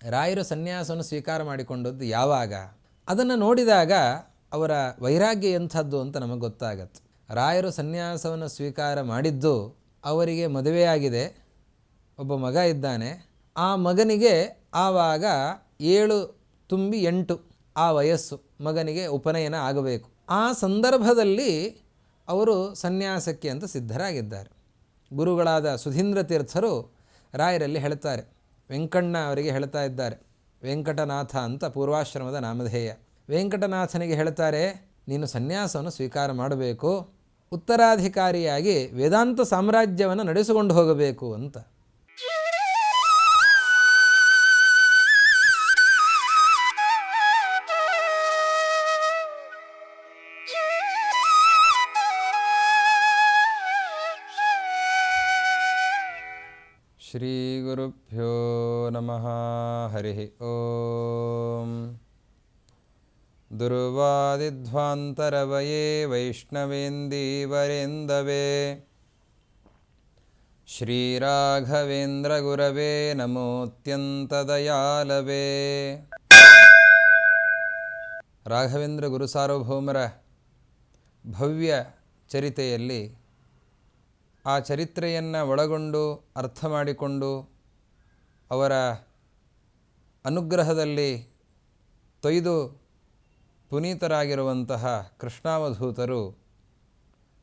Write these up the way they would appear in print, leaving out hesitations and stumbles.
ರಾಯರು ಸನ್ಯಾಸವನ್ನು ಸ್ವೀಕಾರ ಮಾಡಿಕೊಂಡದ್ದು ಯಾವಾಗ? ಅದನ್ನು ನೋಡಿದಾಗ ಅವರ ವೈರಾಗ್ಯ ಎಂಥದ್ದು ಅಂತ ನಮಗೆ ಗೊತ್ತಾಗತ್ತೆ. ರಾಯರು ಸನ್ಯಾಸವನ್ನು ಸ್ವೀಕಾರ ಮಾಡಿದ್ದು ಅವರಿಗೆ ಮದುವೆಯಾಗಿದೆ, ಒಬ್ಬ ಮಗ ಇದ್ದಾನೆ. ಆ ಮಗನಿಗೆ ಆವಾಗ 7 ತುಂಬಿ 8 ಆ ವಯಸ್ಸು, ಮಗನಿಗೆ ಉಪನಯನ ಆಗಬೇಕು. ಆ ಸಂದರ್ಭದಲ್ಲಿ ಅವರು ಸನ್ಯಾಸಕ್ಕೆ ಅಂತ ಸಿದ್ಧರಾಗಿದ್ದಾರೆ. ಗುರುಗಳಾದ ಸುಧೀಂದ್ರ ತೀರ್ಥರು ರಾಯರಲ್ಲಿ ಹೇಳ್ತಾರೆ, ವೆಂಕಣ್ಣ ಅವರಿಗೆ ಹೇಳ್ತಾ ಇದ್ದಾರೆ, ವೆಂಕಟನಾಥ ಅಂತ ಪೂರ್ವಾಶ್ರಮದ ನಾಮಧೇಯ. ವೆಂಕಟನಾಥನಿಗೆ ಹೇಳ್ತಾರೆ, ನೀನು ಸನ್ಯಾಸವನ್ನು ಸ್ವೀಕಾರ ಮಾಡಬೇಕು, ಉತ್ತರಾಧಿಕಾರಿಯಾಗಿ ವೇದಾಂತ ಸಾಮ್ರಾಜ್ಯವನ್ನು ನಡೆಸಿಕೊಂಡು ಹೋಗಬೇಕು ಅಂತ. ಶ್ರೀ ಗುರುಭ್ಯೋ ನಮಃ. ಹರಿ ಓಂ. ದುರ್ವಾದಿಧ್ವಾಂತರವಯೇ ವೈಷ್ಣವೇಂದೀವರೇಂದವೇ ಶ್ರೀರಾಘವೇಂದ್ರ ಗುರವೇ ನಮೋತ್ಯಂತದಯಾಲವೇ. ರಾಘವೇಂದ್ರ ಗುರು ಸಾರ್ವಭೌಮರ ಭವ್ಯ ಚರಿತೆಯಲ್ಲಿ ಆ ಚರಿತ್ರೆಯನ್ನು ಒಳಗೊಂಡು ಅರ್ಥ ಮಾಡಿಕೊಂಡು ಅವರ ಅನುಗ್ರಹದಲ್ಲಿ ತೊಯ್ದು ಪುನೀತರಾಗಿರುವಂತಹ ಕೃಷ್ಣಾವಧೂತರು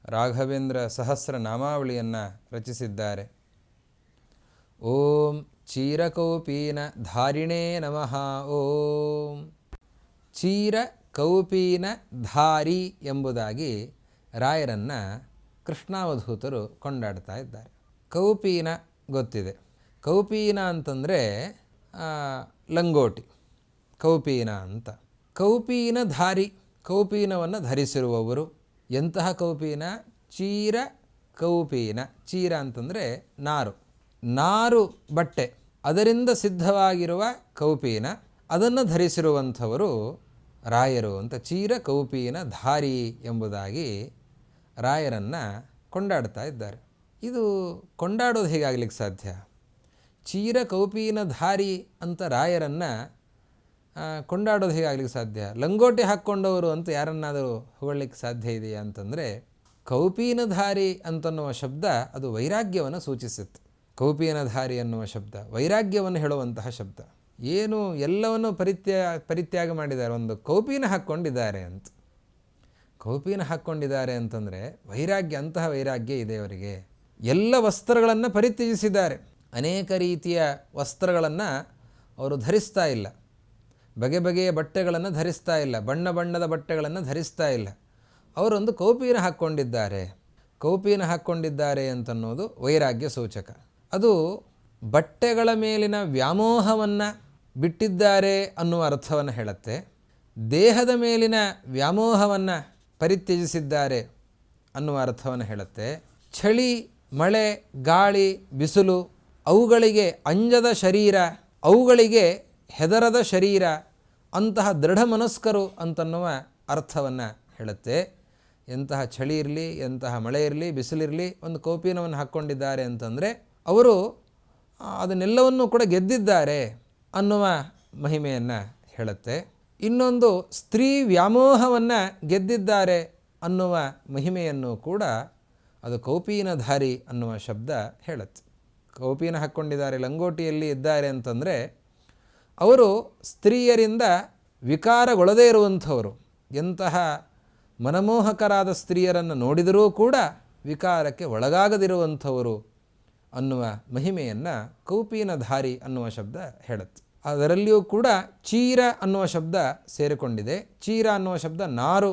ರಾಘವೇಂದ್ರ ಸಹಸ್ರ ನಾಮಾವಳಿಯನ್ನು ರಚಿಸಿದ್ದಾರೆ. ಓಂ ಚೀರಕೌಪೀನ ಧಾರಿಣೇ ನಮಃ. ಓಂ ಚೀರಕೌಪೀನ ಧಾರಿ ಎಂಬುದಾಗಿ ರಾಯರನ್ನು ಕೃಷ್ಣಾವಧೂತರು ಕೊಂಡಾಡ್ತಾ ಇದ್ದಾರೆ. ಕೌಪೀನ ಗೊತ್ತಿದೆ. ಕೌಪೀನ ಅಂತಂದರೆ ಲಂಗೋಟಿ, ಕೌಪೀನ ಅಂತ. ಕೌಪೀನ ಧಾರಿ, ಕೌಪೀನವನ್ನು ಧರಿಸಿರುವವರು. ಎಂತಹ ಕೌಪೀನ? ಚೀರ ಕೌಪೀನ. ಚೀರ ಅಂತಂದರೆ ನಾರು, ನಾರು ಬಟ್ಟೆ, ಅದರಿಂದ ಸಿದ್ಧವಾಗಿರುವ ಕೌಪೀನ, ಅದನ್ನು ಧರಿಸಿರುವಂಥವರು ರಾಯರು ಅಂತ. ಚೀರ ಕೌಪೀನ ಧಾರಿ ಎಂಬುದಾಗಿ ರಾಯರನ್ನು ಕೊಂಡಾಡ್ತಾ ಇದ್ದಾರೆ. ಇದು ಕೊಂಡಾಡೋದು ಹೇಗಾಗಲಿಕ್ಕೆ ಸಾಧ್ಯ? ಚೀರ ಕೌಪೀನ ಧಾರಿ ಅಂತ ರಾಯರನ್ನು ಕೊಂಡಾಡೋದು ಹೇಗಾಗಲಿಕ್ಕೆ ಸಾಧ್ಯ? ಲಂಗೋಟಿ ಹಾಕ್ಕೊಂಡವರು ಅಂತ ಯಾರನ್ನಾದರೂ ಹೊಗಳಲಿಕ್ಕೆ ಸಾಧ್ಯ ಇದೆಯಾ ಅಂತಂದರೆ, ಕೌಪೀನಧಾರಿ ಅಂತನ್ನುವ ಶಬ್ದ ಅದು ವೈರಾಗ್ಯವನ್ನು ಸೂಚಿಸುತ್ತೆ. ಕೌಪೀನಧಾರಿ ಅನ್ನುವ ಶಬ್ದ ವೈರಾಗ್ಯವನ್ನು ಹೇಳುವಂತಹ ಶಬ್ದ. ಏನು ಎಲ್ಲವನ್ನು ಪರಿತ್ಯಾಗ ಮಾಡಿದ್ದಾರೆ, ಒಂದು ಕೌಪೀನ ಹಾಕ್ಕೊಂಡಿದ್ದಾರೆ ಅಂತ. ಕೌಪೀನ ಹಾಕ್ಕೊಂಡಿದ್ದಾರೆ ಅಂತಂದರೆ ವೈರಾಗ್ಯ, ಅಂತಹ ವೈರಾಗ್ಯ ಇದೆ ಅವರಿಗೆ. ಎಲ್ಲ ವಸ್ತ್ರಗಳನ್ನು ಪರಿತ್ಯಜಿಸಿದ್ದಾರೆ. ಅನೇಕ ರೀತಿಯ ವಸ್ತ್ರಗಳನ್ನು ಅವರು ಧರಿಸ್ತಾ ಇಲ್ಲ, ಬಗೆ ಬಗೆಯ ಬಟ್ಟೆಗಳನ್ನು ಧರಿಸ್ತಾ ಇಲ್ಲ, ಬಣ್ಣ ಬಣ್ಣದ ಬಟ್ಟೆಗಳನ್ನು ಧರಿಸ್ತಾ ಇಲ್ಲ. ಅವರೊಂದು ಕೌಪೀನ ಹಾಕ್ಕೊಂಡಿದ್ದಾರೆ. ಕೌಪೀನ ಹಾಕ್ಕೊಂಡಿದ್ದಾರೆ ಅಂತನ್ನೋದು ವೈರಾಗ್ಯ ಸೂಚಕ. ಅದು ಬಟ್ಟೆಗಳ ಮೇಲಿನ ವ್ಯಾಮೋಹವನ್ನು ಬಿಟ್ಟಿದ್ದಾರೆ ಅನ್ನುವ ಅರ್ಥವನ್ನು ಹೇಳುತ್ತೆ. ದೇಹದ ಮೇಲಿನ ವ್ಯಾಮೋಹವನ್ನು ಪರಿತ್ಯಜಿಸಿದ್ದಾರೆ ಅನ್ನುವ ಅರ್ಥವನ್ನು ಹೇಳುತ್ತೆ. ಚಳಿ, ಮಳೆ, ಗಾಳಿ, ಬಿಸಿಲು, ಅವುಗಳಿಗೆ ಅಂಜದ ಶರೀರ, ಅವುಗಳಿಗೆ ಹೆದರದ ಶರೀರ, ಅಂತಹ ದೃಢ ಮನಸ್ಕರು ಅಂತನ್ನುವ ಅರ್ಥವನ್ನು ಹೇಳುತ್ತೆ. ಎಂತಹ ಚಳಿ ಇರಲಿ, ಎಂತಹ ಮಳೆ ಇರಲಿ, ಬಿಸಿಲಿರಲಿ, ಒಂದು ಕೌಪೀನವನ್ನು ಹಾಕ್ಕೊಂಡಿದ್ದಾರೆ ಅಂತಂದರೆ ಅವರು ಅದನ್ನೆಲ್ಲವನ್ನೂ ಕೂಡ ಗೆದ್ದಿದ್ದಾರೆ ಅನ್ನುವ ಮಹಿಮೆಯನ್ನು ಹೇಳುತ್ತೆ. ಇನ್ನೊಂದು ಸ್ತ್ರೀ ವ್ಯಾಮೋಹವನ್ನು ಗೆದ್ದಿದ್ದಾರೆ ಅನ್ನುವ ಮಹಿಮೆಯನ್ನು ಕೂಡ ಅದು ಕೌಪೀನಧಾರಿ ಅನ್ನುವ ಶಬ್ದ ಹೇಳುತ್ತೆ. ಕೌಪೀನ ಹಾಕ್ಕೊಂಡಿದ್ದಾರೆ, ಲಂಗೋಟಿಯಲ್ಲಿ ಇದ್ದಾರೆ ಅಂತಂದರೆ ಅವರು ಸ್ತ್ರೀಯರಿಂದ ವಿಕಾರಗೊಳ್ಳದೇ ಇರುವಂಥವರು. ಎಂತಹ ಮನಮೋಹಕರಾದ ಸ್ತ್ರೀಯರನ್ನು ನೋಡಿದರೂ ಕೂಡ ವಿಕಾರಕ್ಕೆ ಒಳಗಾಗದಿರುವಂಥವರು ಅನ್ನುವ ಮಹಿಮೆಯನ್ನು ಕೌಪೀನಧಾರಿ ಅನ್ನುವ ಶಬ್ದ ಹೇಳುತ್ತೆ. ಅದರಲ್ಲಿಯೂ ಕೂಡ ಚೀರ ಅನ್ನುವ ಶಬ್ದ ಸೇರಿಕೊಂಡಿದೆ. ಚೀರ ಅನ್ನುವ ಶಬ್ದ ನಾರು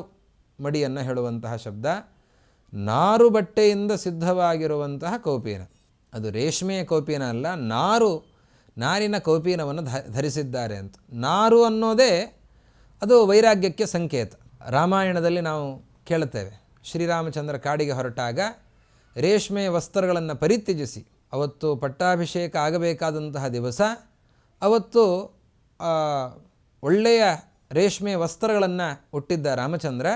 ಮಡಿಯನ್ನು ಹೇಳುವಂತಹ ಶಬ್ದ. ನಾರು ಬಟ್ಟೆಯಿಂದ ಸಿದ್ಧವಾಗಿರುವಂತಹ ಕೌಪೀನ, ಅದು ರೇಷ್ಮೆಯ ಕೌಪೀನ ಅಲ್ಲ, ನಾರಿನ ಕೌಪೀನವನ್ನು ಧರಿಸಿದ್ದಾರೆ ಅಂತ. ನಾರು ಅನ್ನೋದೇ ಅದು ವೈರಾಗ್ಯಕ್ಕೆ ಸಂಕೇತ. ರಾಮಾಯಣದಲ್ಲಿ ನಾವು ಕೇಳುತ್ತೇವೆ, ಶ್ರೀರಾಮಚಂದ್ರ ಕಾಡಿಗೆ ಹೊರಟಾಗ ರೇಷ್ಮೆಯ ವಸ್ತ್ರಗಳನ್ನು ಪರಿತ್ಯಜಿಸಿ, ಅವತ್ತು ಪಟ್ಟಾಭಿಷೇಕ ಆಗಬೇಕಾದಂತಹ ದಿವಸ, ಅವತ್ತು ಒಳ್ಳೆಯ ರೇಷ್ಮೆಯ ವಸ್ತ್ರಗಳನ್ನು ಉಟ್ಟಿದ್ದ ರಾಮಚಂದ್ರ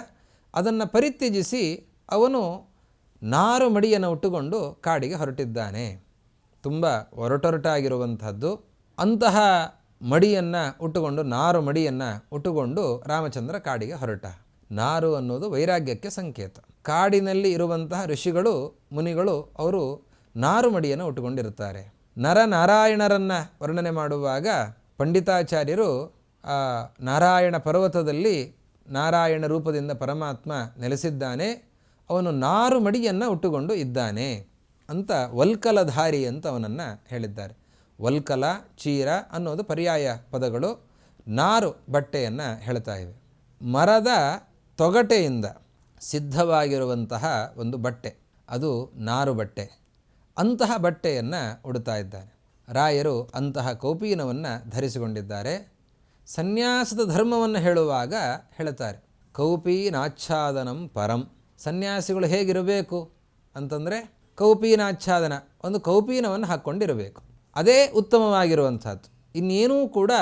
ಅದನ್ನು ಪರಿತ್ಯಜಿಸಿ ಅವನು ನಾರು ಮಡಿಯನ್ನು ಉಟ್ಟುಕೊಂಡು ಕಾಡಿಗೆ ಹೊರಟಿದ್ದಾನೆ. ತುಂಬ ಒರಟೊರಟಾಗಿರುವಂಥದ್ದು. ಅಂತಹ ಮಡಿಯನ್ನು ಉಟ್ಟುಕೊಂಡು, ನಾರು ಮಡಿಯನ್ನು ಉಟ್ಟುಕೊಂಡು ರಾಮಚಂದ್ರ ಕಾಡಿಗೆ ಹೊರಟ. ನಾರು ಅನ್ನೋದು ವೈರಾಗ್ಯಕ್ಕೆ ಸಂಕೇತ. ಕಾಡಿನಲ್ಲಿ ಇರುವಂತಹ ಋಷಿಗಳು ಮುನಿಗಳು ಅವರು ನಾರು ಮಡಿಯನ್ನು ಉಟ್ಟುಕೊಂಡಿರುತ್ತಾರೆ. ನರನಾರಾಯಣರನ್ನು ವರ್ಣನೆ ಮಾಡುವಾಗ ಪಂಡಿತಾಚಾರ್ಯರು ನಾರಾಯಣ ಪರ್ವತದಲ್ಲಿ ನಾರಾಯಣ ರೂಪದಿಂದ ಪರಮಾತ್ಮ ನೆಲೆಸಿದ್ದಾನೆ, ಅವನು ನಾರು ಮಡಿಯನ್ನು ಉಟ್ಟುಕೊಂಡು ಇದ್ದಾನೆ ಅಂತ ವಲ್ಕಲಧಾರಿ ಅಂತ ಅವನನ್ನು ಹೇಳಿದ್ದಾರೆ. ವಲ್ಕಲ, ಚೀರ ಅನ್ನೋದು ಪರ್ಯಾಯ ಪದಗಳು, ನಾರು ಬಟ್ಟೆಯನ್ನು ಹೇಳ್ತಾ ಇವೆ. ಮರದ ತೊಗಟೆಯಿಂದ ಸಿದ್ಧವಾಗಿರುವಂತಹ ಒಂದು ಬಟ್ಟೆ, ಅದು ನಾರು ಬಟ್ಟೆ. ಅಂತಹ ಬಟ್ಟೆಯನ್ನು ಉಡುತ್ತಾ ಇದ್ದಾನೆ. ರಾಯರು ಅಂತಹ ಕೌಪೀನವನ್ನು ಧರಿಸಿಕೊಂಡಿದ್ದಾರೆ. ಸನ್ಯಾಸದ ಧರ್ಮವನ್ನು ಹೇಳುವಾಗ ಹೇಳುತ್ತಾರೆ, ಕೌಪೀನಾಚ್ಛಾದನಂ ಪರಂ. ಸನ್ಯಾಸಿಗಳು ಹೇಗಿರಬೇಕು ಅಂತಂದರೆ ಕೌಪೀನಾಚ್ಛಾದನ, ಒಂದು ಕೌಪೀನವನ್ನು ಹಾಕ್ಕೊಂಡಿರಬೇಕು, ಅದೇ ಉತ್ತಮವಾಗಿರುವಂಥದ್ದು. ಇನ್ನೇನೂ ಕೂಡ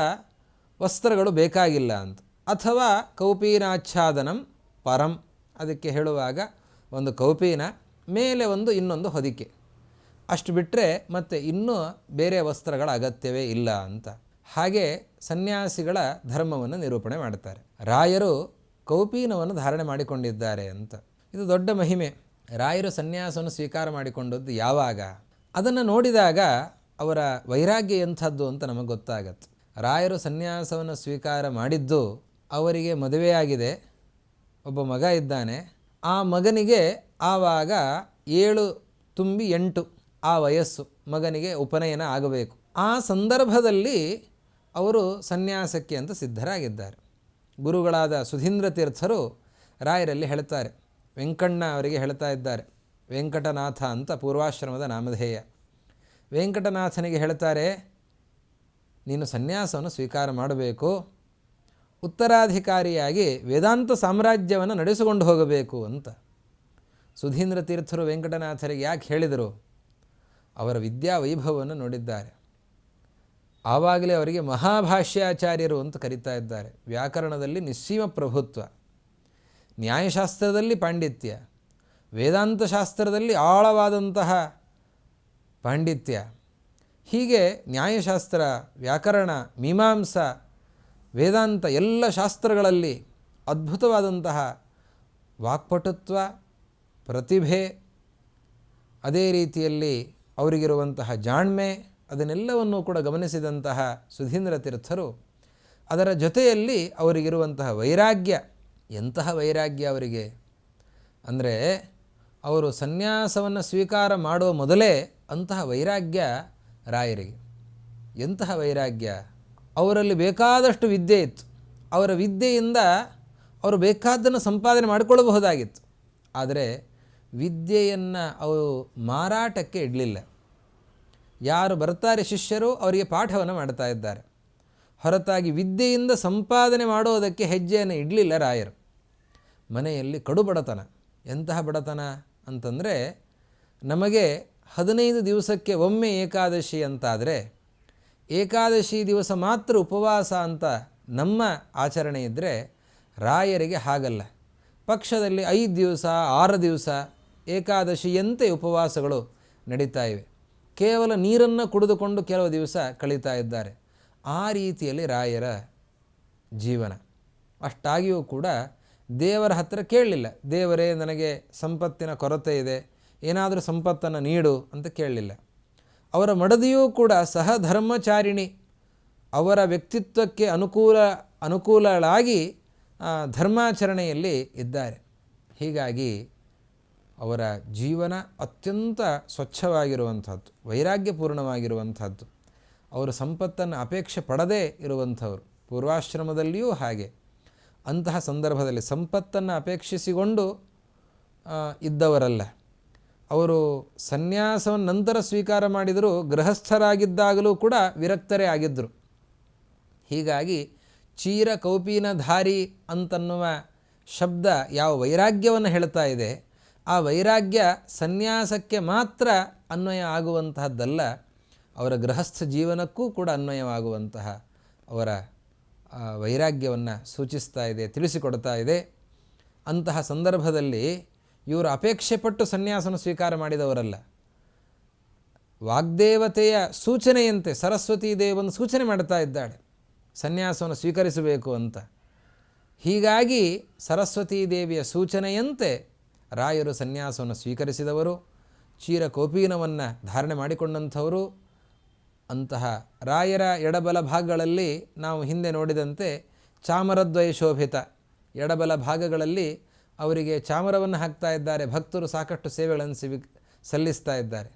ವಸ್ತ್ರಗಳು ಬೇಕಾಗಿಲ್ಲ ಅಂತ. ಅಥವಾ ಕೌಪೀನಾಚ್ಛಾದನಂ ಪರಂ, ಅದಕ್ಕೆ ಹೇಳುವಾಗ ಒಂದು ಕೌಪೀನ ಮೇಲೆ ಒಂದು ಇನ್ನೊಂದು ಹೊದಿಕೆ, ಅಷ್ಟು ಬಿಟ್ಟರೆ ಮತ್ತೆ ಇನ್ನೂ ಬೇರೆ ವಸ್ತ್ರಗಳ ಅಗತ್ಯವೇ ಇಲ್ಲ ಅಂತ. ಹಾಗೆ ಸನ್ಯಾಸಿಗಳ ಧರ್ಮವನ್ನು ನಿರೂಪಣೆ ಮಾಡ್ತಾರೆ. ರಾಯರು ಕೌಪೀನವನ್ನು ಧಾರಣೆ ಮಾಡಿಕೊಂಡಿದ್ದಾರೆ ಅಂತ. ಇದು ದೊಡ್ಡ ಮಹಿಮೆ. ರಾಯರು ಸನ್ಯಾಸವನ್ನು ಸ್ವೀಕಾರ ಮಾಡಿಕೊಂಡದ್ದು ಯಾವಾಗ, ಅದನ್ನು ನೋಡಿದಾಗ ಅವರ ವೈರಾಗ್ಯ ಎಂಥದ್ದು ಅಂತ ನಮಗೆ ಗೊತ್ತಾಗತ್ತೆ. ರಾಯರು ಸನ್ಯಾಸವನ್ನು ಸ್ವೀಕಾರ ಮಾಡಿದ್ದು, ಅವರಿಗೆ ಮದುವೆಯಾಗಿದೆ, ಒಬ್ಬ ಮಗ ಇದ್ದಾನೆ. ಆ ಮಗನಿಗೆ ಆವಾಗ 7 ತುಂಬಿ 8 ಆ ವಯಸ್ಸು, ಮಗನಿಗೆ ಉಪನಯನ ಆಗಬೇಕು. ಆ ಸಂದರ್ಭದಲ್ಲಿ ಅವರು ಸನ್ಯಾಸಕ್ಕೆ ಅಂತ ಸಿದ್ಧರಾಗಿದ್ದಾರೆ. ಗುರುಗಳಾದ ಸುಧೀಂದ್ರ ತೀರ್ಥರು ರಾಯರಲ್ಲಿ ಹೇಳ್ತಾರೆ, ವೆಂಕಣ್ಣ ಅವರಿಗೆ ಹೇಳ್ತಾ ಇದ್ದಾರೆ, ವೆಂಕಟನಾಥ ಅಂತ ಪೂರ್ವಾಶ್ರಮದ ನಾಮಧೇಯ. ವೆಂಕಟನಾಥನಿಗೆ ಹೇಳ್ತಾರೆ, ನೀನು ಸನ್ಯಾಸವನ್ನು ಸ್ವೀಕಾರ ಮಾಡಬೇಕು, ಉತ್ತರಾಧಿಕಾರಿಯಾಗಿ ವೇದಾಂತ ಸಾಮ್ರಾಜ್ಯವನ್ನು ನಡೆಸಿಕೊಂಡು ಹೋಗಬೇಕು ಅಂತ. ಸುಧೀಂದ್ರ ತೀರ್ಥರು ವೆಂಕಟನಾಥರಿಗೆ ಯಾಕೆ ಹೇಳಿದರು, ಅವರ ವಿದ್ಯಾ ವೈಭವವನ್ನು ನೋಡಿದ್ದಾರೆ. ಆವಾಗಲೇ ಅವರಿಗೆ ಮಹಾಭಾಷ್ಯಾಚಾರ್ಯರು ಅಂತ ಕರೀತಾ ಇದ್ದಾರೆ. ವ್ಯಾಕರಣದಲ್ಲಿ ನಿಸ್ಸೀಮ ಪ್ರಭುತ್ವ, ನ್ಯಾಯಶಾಸ್ತ್ರದಲ್ಲಿ ಪಾಂಡಿತ್ಯ, ವೇದಾಂತ ಶಾಸ್ತ್ರದಲ್ಲಿ ಆಳವಾದಂತಹ ಪಾಂಡಿತ್ಯ. ಹೀಗೆ ನ್ಯಾಯಶಾಸ್ತ್ರ, ವ್ಯಾಕರಣ, ಮೀಮಾಂಸ, ವೇದಾಂತ ಎಲ್ಲ ಶಾಸ್ತ್ರಗಳಲ್ಲಿ ಅದ್ಭುತವಾದಂತಹ ವಾಕ್ಪಟುತ್ವ, ಪ್ರತಿಭೆ, ಅದೇ ರೀತಿಯಲ್ಲಿ ಅವರಿಗಿರುವಂತಹ ಜಾಣ್ಮೆ, ಅದನ್ನೆಲ್ಲವನ್ನೂ ಕೂಡ ಗಮನಿಸಿದಂತಹ ಸುಧೀಂದ್ರ ತೀರ್ಥರು ಅದರ ಜೊತೆಯಲ್ಲಿ ಅವರಿಗಿರುವಂತಹ ವೈರಾಗ್ಯ, ಎಂತಹ ವೈರಾಗ್ಯ ಅವರಿಗೆ ಅಂದರೆ ಅವರು ಸನ್ಯಾಸವನ್ನು ಸ್ವೀಕಾರ ಮಾಡುವ ಮೊದಲೇ ಅಂತಹ ವೈರಾಗ್ಯ ರಾಯರಿಗೆ. ಎಂತಹ ವೈರಾಗ್ಯ, ಅವರಲ್ಲಿ ಬೇಕಾದಷ್ಟು ವಿದ್ಯೆ ಇತ್ತು. ಅವರ ವಿದ್ಯೆಯಿಂದ ಅವರು ಬೇಕಾದ್ದನ್ನು ಸಂಪಾದನೆ ಮಾಡಿಕೊಳ್ಳಬಹುದಾಗಿತ್ತು. ಆದರೆ ವಿದ್ಯೆಯನ್ನು ಅವರು ಮಾರಾಟಕ್ಕೆ ಇಡಲಿಲ್ಲ. ಯಾರು ಬರ್ತಾರೆ ಶಿಷ್ಯರು, ಅವರಿಗೆ ಪಾಠವನ್ನು ಮಾಡ್ತಾ ಇದ್ದಾರೆ, ಹೊರತಾಗಿ ವಿದ್ಯೆಯಿಂದ ಸಂಪಾದನೆ ಮಾಡೋದಕ್ಕೆ ಹೆಜ್ಜೆಯನ್ನು ಇಡಲಿಲ್ಲ ರಾಯರು. ಮನೆಯಲ್ಲಿ ಕಡು ಬಡತನ. ಎಂತಹ ಬಡತನ ಅಂತಂದರೆ, ನಮಗೆ 15 ದಿವಸಕ್ಕೆ ಒಮ್ಮೆ ಏಕಾದಶಿ ಅಂತಾದರೆ, ಏಕಾದಶಿ ದಿವಸ ಮಾತ್ರ ಉಪವಾಸ ಅಂತ ನಮ್ಮ ಆಚರಣೆ ಇದ್ದರೆ, ರಾಯರಿಗೆ ಹಾಗಲ್ಲ. ಪಕ್ಷದಲ್ಲಿ 5 ದಿವಸ 6 ದಿವಸ ಏಕಾದಶಿಯಂತೆ ಉಪವಾಸಗಳು ನಡೀತಾ ಇವೆ. ಕೇವಲ ನೀರನ್ನು ಕುಡಿದುಕೊಂಡು ಕೆಲವು ದಿವಸ ಕಳೀತಾ ಇದ್ದಾರೆ. ಆ ರೀತಿಯಲ್ಲಿ ರಾಯರ ಜೀವನ. ಅಷ್ಟಾಗಿಯೂ ಕೂಡ ದೇವರ ಹತ್ತಿರ ಕೇಳಲಿಲ್ಲ, ದೇವರೇ ನನಗೆ ಸಂಪತ್ತಿನ ಕೊರತೆ ಇದೆ, ಏನಾದರೂ ಸಂಪತ್ತನ್ನು ನೀಡು ಅಂತ ಕೇಳಲಿಲ್ಲ. ಅವರ ಮಡದಿಯೂ ಕೂಡ ಸಹಧರ್ಮಚಾರಿಣಿ, ಅವರ ವ್ಯಕ್ತಿತ್ವಕ್ಕೆ ಅನುಕೂಲಳಾಗಿ ಧರ್ಮಾಚರಣೆಯಲ್ಲಿ ಇದ್ದಾರೆ. ಹೀಗಾಗಿ ಅವರ ಜೀವನ ಅತ್ಯಂತ ಸ್ವಚ್ಛವಾಗಿರುವಂಥದ್ದು, ವೈರಾಗ್ಯಪೂರ್ಣವಾಗಿರುವಂಥದ್ದು. ಅವರು ಸಂಪತ್ತನ್ನು ಅಪೇಕ್ಷೆ ಪಡದೇ ಇರುವಂಥವರು. ಪೂರ್ವಾಶ್ರಮದಲ್ಲಿಯೂ ಹಾಗೆ. ಅಂತಹ ಸಂದರ್ಭದಲ್ಲಿ ಸಂಪತ್ತನ್ನು ಅಪೇಕ್ಷಿಸಿಕೊಂಡು ಇದ್ದವರಲ್ಲ. ಅವರು ಸನ್ಯಾಸವನ್ನು ನಂತರ ಸ್ವೀಕಾರ ಮಾಡಿದರೂ ಗೃಹಸ್ಥರಾಗಿದ್ದಾಗಲೂ ಕೂಡ ವಿರಕ್ತರೇ ಆಗಿದ್ದರು. ಹೀಗಾಗಿ ಚೀರ ಕೌಪೀನಧಾರಿ ಅಂತನ್ನುವ ಶಬ್ದ ಯಾವ ವೈರಾಗ್ಯವನ್ನು ಹೇಳ್ತಾ ಇದೆ, ಆ ವೈರಾಗ್ಯ ಸನ್ಯಾಸಕ್ಕೆ ಮಾತ್ರ ಅನ್ವಯ ಆಗುವಂತಹದ್ದಲ್ಲ, ಅವರ ಗೃಹಸ್ಥ ಜೀವನಕ್ಕೂ ಕೂಡ ಅನ್ವಯವಾಗುವಂತಹ ಅವರ ವೈರಾಗ್ಯವನ್ನು ಸೂಚಿಸ್ತಾ ಇದೆ, ತಿಳಿಸಿಕೊಡ್ತಾ ಇದೆ. ಅಂತಹ ಸಂದರ್ಭದಲ್ಲಿ ಇವರು ಅಪೇಕ್ಷೆ ಪಟ್ಟು ಸನ್ಯಾಸನ ಸ್ವೀಕಾರ ಮಾಡಿದವರಲ್ಲ. ವಾಗ್ದೇವತೆಯ ಸೂಚನೆಯಂತೆ ಸರಸ್ವತೀ ದೇವನ ಸೂಚನೆ ಮಾಡ್ತಾ ಇದ್ದಾಳೆ, ಸನ್ಯಾಸವನ್ನು ಸ್ವೀಕರಿಸಬೇಕು ಅಂತ. ಹೀಗಾಗಿ ಸರಸ್ವತೀ ದೇವಿಯ ಸೂಚನೆಯಂತೆ ರಾಯರು ಸನ್ಯಾಸವನ್ನು ಸ್ವೀಕರಿಸಿದವರು, ಚೀರಕೋಪೀನವನ್ನು ಧಾರಣೆ ಮಾಡಿಕೊಂಡಂಥವರು. ಅಂತಹ ರಾಯರ ಎಡಬಲ ಭಾಗಗಳಲ್ಲಿ ನಾವು ಹಿಂದೆ ನೋಡಿದಂತೆ ಚಾಮರದ್ವಯ ಶೋಭಿತ ಎಡಬಲ ಭಾಗಗಳಲ್ಲಿ ಅವರಿಗೆ ಚಾಮರವನ್ನು ಹಾಕ್ತಾ ಇದ್ದಾರೆ. ಭಕ್ತರು ಸಾಕಷ್ಟು ಸೇವೆಗಳನ್ನು ಸಲ್ಲಿಸ್ತಾ ಇದ್ದಾರೆ.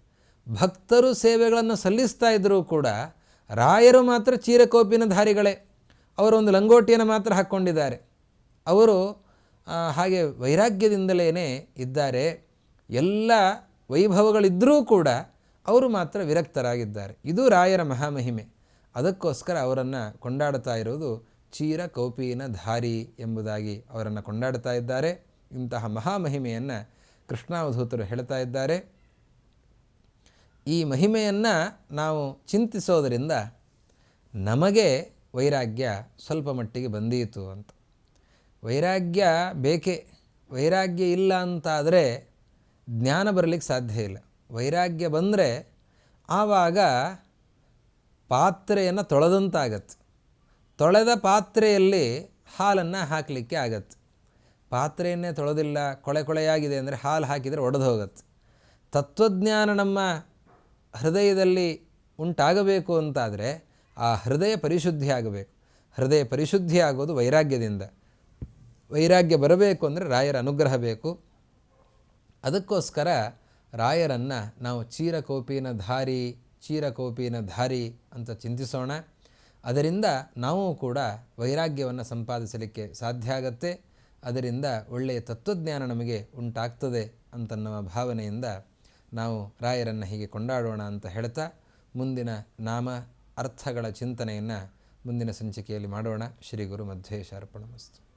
ಭಕ್ತರು ಸೇವೆಗಳನ್ನು ಸಲ್ಲಿಸ್ತಾ ಇದ್ದರೂ ಕೂಡ ರಾಯರು ಮಾತ್ರ ಚೀರಕೋಪಿನ ಧಾರಿಗಳೇ. ಅವರೊಂದು ಲಂಗೋಟಿಯನ್ನು ಮಾತ್ರ ಹಾಕ್ಕೊಂಡಿದ್ದಾರೆ. ಅವರು ಹಾಗೆ ವೈರಾಗ್ಯದಿಂದಲೇ ಇದ್ದಾರೆ. ಎಲ್ಲ ವೈಭವಗಳಿದ್ದರೂ ಕೂಡ ಅವರು ಮಾತ್ರ ವಿರಕ್ತರಾಗಿದ್ದಾರೆ. ಇದು ರಾಯರ ಮಹಾಮಹಿಮೆ. ಅದಕ್ಕೋಸ್ಕರ ಅವರನ್ನು ಕೊಂಡಾಡ್ತಾ ಇರೋದು ಚೀರಕೌಪೀನ ಧಾರಿ ಎಂಬುದಾಗಿ ಅವರನ್ನು ಕೊಂಡಾಡ್ತಾ ಇದ್ದಾರೆ. ಇಂತಹ ಮಹಾಮಹಿಮೆಯನ್ನು ಕೃಷ್ಣಾವಧೂತರು ಹೇಳ್ತಾ ಇದ್ದಾರೆ. ಈ ಮಹಿಮೆಯನ್ನು ನಾವು ಚಿಂತಿಸೋದರಿಂದ ನಮಗೆ ವೈರಾಗ್ಯ ಸ್ವಲ್ಪ ಮಟ್ಟಿಗೆ ಬಂದೀತು ಅಂತ. ವೈರಾಗ್ಯ ಬೇಕೇ. ವೈರಾಗ್ಯ ಇಲ್ಲ ಅಂತಾದರೆ ಜ್ಞಾನ ಬರಲಿಕ್ಕೆ ಸಾಧ್ಯ ಇಲ್ಲ. ವೈರಾಗ್ಯ ಬಂದರೆ ಆವಾಗ ಪಾತ್ರೆಯನ್ನು ತೊಳೆದಂತಾಗತ್ತೆ. ತೊಳೆದ ಪಾತ್ರೆಯಲ್ಲಿ ಹಾಲನ್ನು ಹಾಕಲಿಕ್ಕೆ ಆಗತ್ತೆ. ಪಾತ್ರೆಯನ್ನೇ ತೊಳೆದಿಲ್ಲ, ಕೊಳೆಯಾಗಿದೆ ಅಂದರೆ ಹಾಲು ಹಾಕಿದರೆ ಒಡೆದು ಹೋಗುತ್ತೆ. ತತ್ವಜ್ಞಾನ ನಮ್ಮ ಹೃದಯದಲ್ಲಿ ಉಂಟಾಗಬೇಕು ಅಂತಾದರೆ ಆ ಹೃದಯ ಪರಿಶುದ್ಧಿ ಆಗಬೇಕು. ಹೃದಯ ಪರಿಶುದ್ಧಿ ಆಗೋದು ವೈರಾಗ್ಯದಿಂದ. ವೈರಾಗ್ಯ ಬರಬೇಕು ಅಂದರೆ ರಾಯರ ಅನುಗ್ರಹ ಬೇಕು. ಅದಕ್ಕೋಸ್ಕರ ರಾಯರನ್ನು ನಾವು ಚೀರಕೋಪೀನ ಧಾರಿ ಅಂತ ಚಿಂತಿಸೋಣ. ಅದರಿಂದ ನಾವು ಕೂಡ ವೈರಾಗ್ಯವನ್ನು ಸಂಪಾದಿಸಲಿಕ್ಕೆ ಸಾಧ್ಯ ಆಗತ್ತೆ. ಅದರಿಂದ ಒಳ್ಳೆಯ ತತ್ವಜ್ಞಾನ ನಮಗೆ ಉಂಟಾಗ್ತದೆ ಅಂತನ್ನುವ ಭಾವನೆಯಿಂದ ನಾವು ರಾಯರನ್ನು ಹೀಗೆ ಕೊಂಡಾಡೋಣ ಅಂತ ಹೇಳ್ತಾ ಮುಂದಿನ ನಾಮ ಅರ್ಥಗಳ ಚಿಂತನೆಯನ್ನು ಮುಂದಿನ ಸಂಚಿಕೆಯಲ್ಲಿ ಮಾಡೋಣ. ಶ್ರೀ ಗುರು ಮಧ್ವೇಶ ಅರ್ಪಣಮಸ್ತು.